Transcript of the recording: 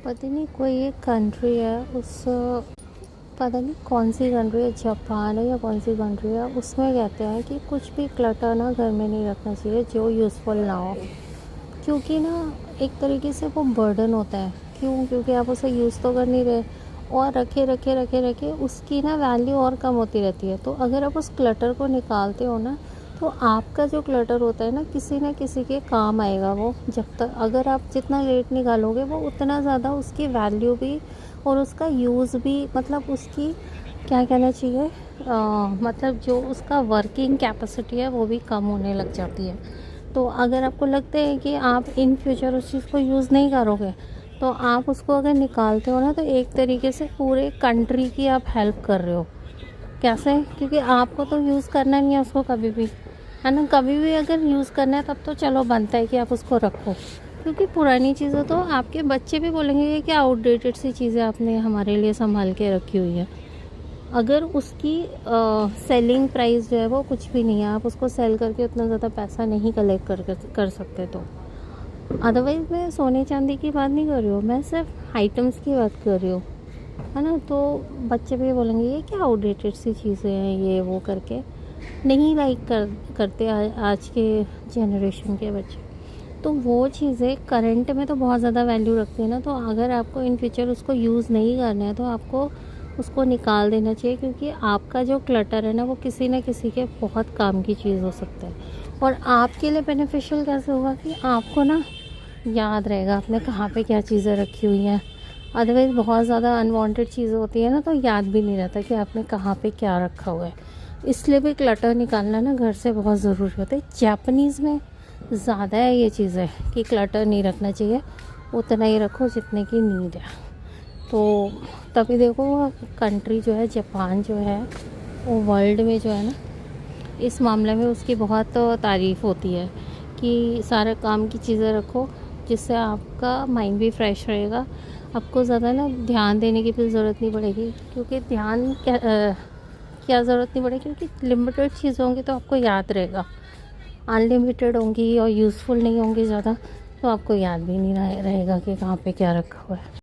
पता नहीं कोई एक कंट्री है उस पता नहीं कौन सी कंट्री है, जापान है या कौन सी कंट्री है, उसमें कहते हैं कि कुछ भी क्लटर ना घर में नहीं रखना चाहिए जो यूज़फुल ना हो, क्योंकि ना एक तरीके से वो बर्डन होता है। क्यों? क्योंकि आप उसे यूज़ तो कर नहीं रहे और रखे रखे रखे रखे उसकी ना वैल्यू और कम होती रहती है। तो अगर आप उस क्लटर को निकालते हो ना, तो आपका जो क्लटर होता है ना किसी के काम आएगा वो। जब तक अगर आप जितना लेट निकालोगे वो उतना ज़्यादा उसकी वैल्यू भी और उसका यूज़ भी, मतलब उसकी क्या कहना चाहिए, मतलब जो उसका वर्किंग कैपेसिटी है वो भी कम होने लग जाती है। तो अगर आपको लगता है कि आप इन फ्यूचर उस चीज़ को यूज़ नहीं करोगे, तो आप उसको अगर निकालते हो ना, तो एक तरीके से पूरे कंट्री की आप हेल्प कर रहे हो। कैसे? क्योंकि आपको तो यूज़ करना नहीं है उसको कभी भी, है ना। कभी भी अगर यूज़ करना है तब तो चलो बनता है कि आप उसको रखो, क्योंकि पुरानी चीज़ें तो आपके बच्चे भी बोलेंगे ये क्या आउटडेटेड सी चीज़ें आपने हमारे लिए संभाल के रखी हुई है। अगर उसकी सेलिंग प्राइस जो है वो कुछ भी नहीं है, आप उसको सेल करके उतना ज़्यादा पैसा नहीं कलेक्ट कर सकते। तो अदरवाइज़ मैं सोने चांदी की बात नहीं कर रही हूँ, मैं सिर्फ आइटम्स की बात कर रही हूँ, है ना। तो बच्चे भी बोलेंगे ये क्या आउटडेटेड सी चीज़ें हैं, ये वो करके नहीं लाइक करते आज के जनरेशन के बच्चे। तो वो चीज़ें करंट में तो बहुत ज़्यादा वैल्यू रखती है ना। तो अगर आपको इन फ्यूचर उसको यूज़ नहीं करना है तो आपको उसको निकाल देना चाहिए, क्योंकि आपका जो क्लटर है ना वो किसी न किसी के बहुत काम की चीज़ हो सकता है। और आपके लिए बेनिफिशियल कैसे होगा कि आपको ना याद रहेगा आपने कहाँ पे क्या चीज़ें रखी हुई हैं। अदरवाइज़ बहुत ज़्यादा अनवांटेड चीज़ें होती है ना, तो याद भी नहीं रहता कि आपने कहाँ पे क्या रखा हुआ है। इसलिए भी क्लटर निकालना ना घर से बहुत ज़रूरी होता है। जापानीज़ में ज़्यादा है ये चीज़ें कि क्लटर नहीं रखना चाहिए, उतना ही रखो जितने की नीड है। तो तभी देखो कंट्री जो है जापान जो है वो वर्ल्ड में जो है ना इस मामले में उसकी बहुत तारीफ़ होती है कि सारे काम की चीज़ें रखो, जिससे आपका माइंड भी फ्रेश रहेगा। आपको ज़्यादा ना ध्यान देने की भी ज़रूरत नहीं पड़ेगी, क्योंकि ध्यान क्या ज़रूरत नहीं पड़ेगी, क्योंकि लिमिटेड चीज़ें होंगी तो आपको याद रहेगा। अनलिमिटेड होंगी और यूज़फुल नहीं होंगी ज़्यादा, तो आपको याद भी नहीं रहेगा कि कहाँ पे क्या रखा हुआ है।